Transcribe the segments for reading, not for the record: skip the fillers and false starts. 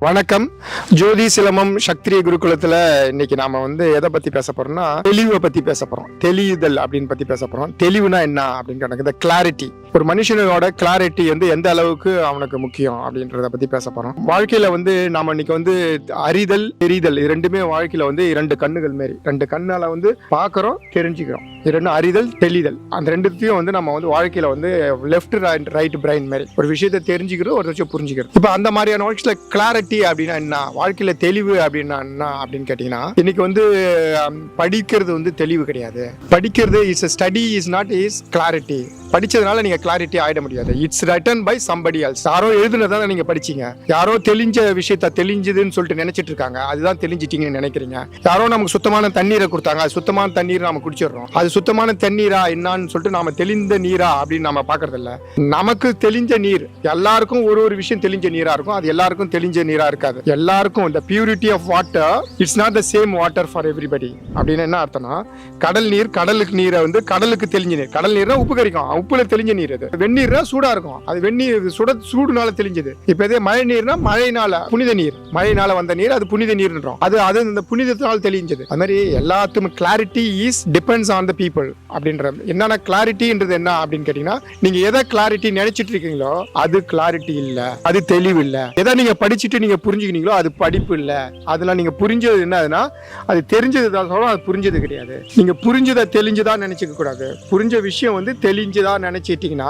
வணக்கம். ஜோதி சிலம்பம் சக்திரிய குருகுலத்துல இன்னைக்கு நாம எதை பத்தி பேச போறோம்னா தெளிவை பத்தி பேச போறோம். தெளியுதல் அப்படின்னு பத்தி பேச போறோம். தெளிவுனா என்ன அப்படின்னு கேட்டாங்க, கிளாரிட்டி. ஒரு மனுஷனோட கிளாரிட்டி எந்த அளவுக்கு அவனுக்கு முக்கியம் அப்படின்றத பத்தி பேச போறோம். வாழ்க்கையில நாம இன்னைக்கு அறிதல் தெரிதல் இது ரெண்டுமே வாழ்க்கையில இரண்டு கண்ணுகள் மாரி. ரெண்டு கண்ணால பாக்குறோம், தெரிஞ்சுக்கிறோம். இரண்டு அறிதல் தெளிதல். அந்த ரெண்டுத்தையும் நம்ம வாழ்க்கையில லெஃப்ட் ரைட் பிரைன் மாதிரி ஒரு விஷயத்தை தெரிஞ்சுக்கிறோம், ஒரு விஷயம் புரிஞ்சுக்கிறோம். இப்ப அந்த மாதிரியான வாழ்க்கையில கிளாரிட்டி அப்படின்னா என்ன, வாழ்க்கையில தெளிவு அப்படின்னா என்ன அப்படின்னு கேட்டீங்கன்னா, இன்னைக்கு படிக்கிறது தெளிவு கிடையாது. படிக்கிறது is study is not is clarity. படிச்சதுனால நீங்க கிளாரிட்டி ஆயிட முடியாது. It's written by somebody else. யாரோ எழுதுனதான் நீங்க படிச்சீங்க. யாரோ தெளிஞ்ச விஷயத்த தெளிஞ்சதுன்னு சொல்லிட்டு நினைச்சிட்டு இருக்காங்க, அதுதான் தெளிஞ்சிட்டீங்கன்னு நினைக்கிறீங்க. யாரோ நமக்கு சுத்தமான தண்ணீரை கொடுத்தாங்க, அது சுத்தமான தண்ணீர் நாம குடிச்சிடறோம். அது சுத்தமான தண்ணீரா என்னன்னு சொல்லிட்டு நாம தெளிந்த நீரா அப்படின்னு நாம பாக்குறது இல்ல. நமக்கு தெளிஞ்ச நீர் எல்லாருக்கும் ஒரு விஷயம் தெளிஞ்ச நீரா இருக்கும், அது எல்லாருக்கும் தெளிஞ்ச நீரா இருக்காது. எல்லாருக்கும் இந்த purity of water it's not the same water for everybody. அப்படின்னு என்ன அர்த்தம்னா, கடல் நீர் கடலுக்கு நீரை கடலுக்கு தெளிஞ்ச நீர். கடல் நீர்னா உப்பு கறிக்கும், உப்புல தெளிஞ்ச நீர். அது வெந்நீர்னா சூடா இருக்கும், அது வெந்நீர் சூடுனால தெளிஞ்சது. இப்ப இதே மழை நீர்னா மழையினால புனித நீர், மழையினால வந்த நீர் அது புனித நீர்ன்றோம். அது இந்த புனிதத்தினால் தெளிஞ்சது. அது மாதிரி எல்லாத்துக்கும் clarity is depends on the people அப்படின்றது. என்னன்னா கிளாரிட்டின்றது என்ன அப்படின்னு கேட்டீங்கன்னா, நீங்க எதை கிளாரிட்டி நினைச்சிட்டு இருக்கீங்களோ அது கிளாரிட்டி இல்ல, அது தெளிவு இல்ல. எதை நீங்க படிச்சுட்டு நீங்க புரிஞ்சுக்கினீங்களோ அது படிப்பு இல்ல. அதெல்லாம் நீங்க புரிஞ்சது என்னதுன்னா, அது தெரிஞ்சதுதான் சொல்லும், அது புரிஞ்சது கிடையாது. நீங்க புரிஞ்சதை தெளிஞ்சுதான் நினைச்சுக்க கூடாது. புரிஞ்ச விஷயம் தெளிஞ்சுதான் நினைச்சிட்டீங்கன்னா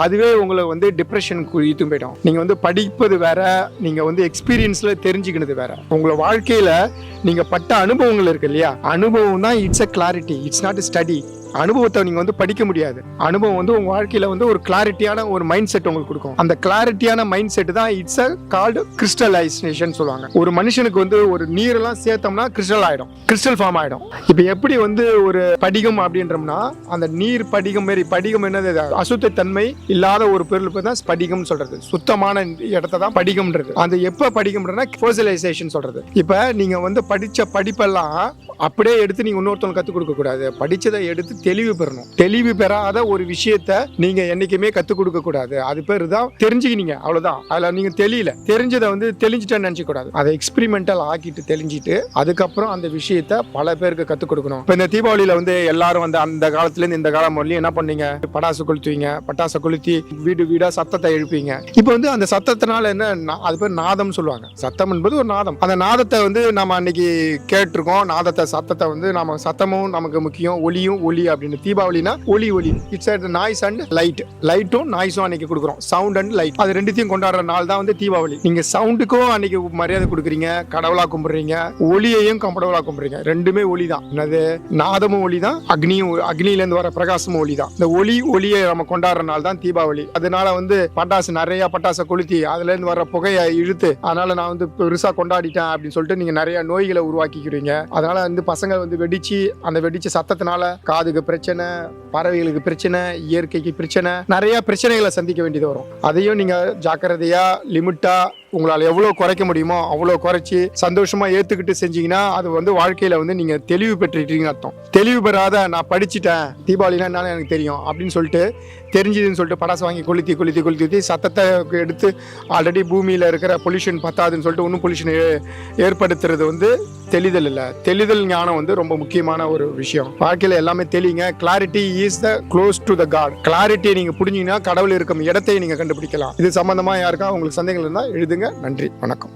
அதுவே உங்களை டிப்ரெஷனுக்கு இழுத்து போயிடும். நீங்க படிப்பது வேற, நீங்க எக்ஸ்பீரியன்ஸ்ல தெரிஞ்சுக்கிறது வேற. உங்களை வாழ்க்கையில நீங்க பட்ட அனுபவங்கள் இருக்கு இல்லையா, அனுபவம் தான் it's a clarity, it's not study. அனுபவத்தை நீங்க படிக்க முடியாது. அனுபவம் உங்க வாழ்க்கையில ஒரு கிளாரிட்டியான ஒரு மைண்ட் செட் உங்களுக்கு கொடுக்கும். அந்த கிளாரிட்டியான மைண்ட் செட் தான் இட்ஸ் அ கால்டு கிறிஸ்டலைசேஷன் சொல்லுவாங்க. ஒரு மனுஷனுக்கு ஒரு நீரெல்லாம் சேர்த்தோம்னா கிறிஸ்டல் ஆயிடும், கிறிஸ்டல் ஃபார்ம் ஆயிடும். இப்ப எப்படி ஒரு படிகம் அப்படின்றோம்னா, அந்த நீர் படிகம் மாரி. படிகம் என்னது, அசுத்த தன்மை இல்லாத ஒரு பொருள் தான் ஸ்படிகம் சொல்றது. சுத்தமான இடத்தை தான் படிகம்ன்றது. அந்த எப்ப படிகம்ன்றா ஃபோசிலைசேஷன் சொல்றது. இப்ப நீங்க படிச்ச படிப்பெல்லாம் அப்படியே எடுத்து நீங்க இன்னொருத்தவங்க கத்துக் கொடுக்க கூடாது. படிச்சதை எடுத்து தெளிவு பெறணும். தெளிவு பெறாத ஒரு விஷயத்த நீங்க என்னைக்குமே கத்துக் கொடுக்க கூடாது. அது பேரு தான் தெரிஞ்சுக்கினீங்க, அவ்வளவுதான். அதுல நீங்க தெரியல, தெரிஞ்சதை தெளிஞ்சிட்டேன்னு நினைச்ச கூடாது. அதை எக்ஸ்பெரிமெண்டல் ஆக்கிட்டு தெளிஞ்சிட்டு அதுக்கப்புறம் அந்த விஷயத்த பல பேருக்கு கத்துக் கொடுக்கணும். இப்ப இந்த தீபாவளியில எல்லாரும் அந்த காலத்துல இருந்து இந்த காலம் வரலையும் என்ன பண்ணீங்க, பட்டாசு கொளுத்துவீங்க. பட்டாசை கொளுத்தி வீடு வீடா சத்தத்தை எழுப்பீங்க. இப்ப அந்த சத்தத்தினால என்ன, அது பேர் நாதம் சொல்லுவாங்க. சத்தம் என்பது ஒரு நாதம். அந்த நாதத்தை நம்ம அன்னைக்கு கேட்டிருக்கோம். நாதத்தை சத்தத்தை நாம சத்தமும் நமக்கு முக்கியம், ஒலியும் ஒலி அப்படின்னு. தீபாவளினா ஒலி இட்ஸ் நாய்ஸ் அண்ட் லைட். லைட்டும் நாய்ஸும் அன்னைக்கு கொடுக்குறோம், சவுண்ட் அண்ட் லைட். அது ரெண்டுத்தையும் கொண்டாடுற நாள் தான் தீபாவளி. நீங்க சவுண்டுக்கும் அன்னைக்கு மரியாதை கொடுக்குறீங்க, கடவுளா கும்பிடுறீங்க. ஒளியையும் கடவுளா கும்பிடுறீங்க. ரெண்டுமே ஒளி தான். என்னது, நாதமும் ஒளி தான், அக்னியில இருந்து வர பிரகாசமும் ஒளி தான். இந்த ஒளியை நம்ம கொண்டாடுற நாள் தான் தீபாவளி. அதனால பட்டாசு நிறைய பட்டாசை கொளுத்தி அதுல இருந்து வர புகையை இழுத்து, அதனால நான் பெருசா கொண்டாடிட்டேன் அப்படின்னு சொல்லிட்டு நீங்க நிறைய நோய்களை உருவாக்கிக்கிறீங்க. அதனால பசங்க வெடிச்சு அந்த வெடிச்ச சத்தத்தினால காதுக்கு பிரச்சனை, பறவைகளுக்கு பிரச்சனை, இயற்கைக்கு பிரச்சனை, நிறைய பிரச்சனைகளை சந்திக்க வேண்டியது வரும். அதையும் நீங்க ஜாக்கிரதையா லிமிட்டா உங்களால் எவ்வளவு குறைக்க முடியுமோ அவ்வளவு குறைச்சி சந்தோஷமா ஏத்துக்கிட்டு செஞ்சீங்கன்னா அது வாழ்க்கையில நீங்க தெளிவு பெற்றுட்டீங்கன்னு அர்த்தம். தெளிவு பெறாத நான் படிச்சுட்டேன், தீபாவளினா என்னன்னு எனக்கு தெரியும் அப்படின்னு சொல்லிட்டு தெரிஞ்சதுன்னு சொல்லிட்டு படாசை வாங்கி கொளுத்தி சத்தத்தை எடுத்து ஆல்ரெடி பூமியில இருக்கிற பொல்யூஷன் பத்தாதுன்னு சொல்லிட்டு இன்னும் பொல்யூஷன் ஏற்படுத்துறது தெளிதல் இல்லை. தெளிதல் ஞானம் ரொம்ப முக்கியமான ஒரு விஷயம். வாழ்க்கையில எல்லாமே தெளிங்க. Clarity is the close to the god. கிளாரிட்டியை நீங்க புரிஞ்சீங்கன்னா கடவுள் இருக்கும் இடத்தை நீங்க கண்டுபிடிக்கலாம். இது சம்பந்தமா யாருக்கா உங்களுக்கு சந்தேகங்கள் இருந்தா எழுதுங்க. நன்றி, வணக்கம்.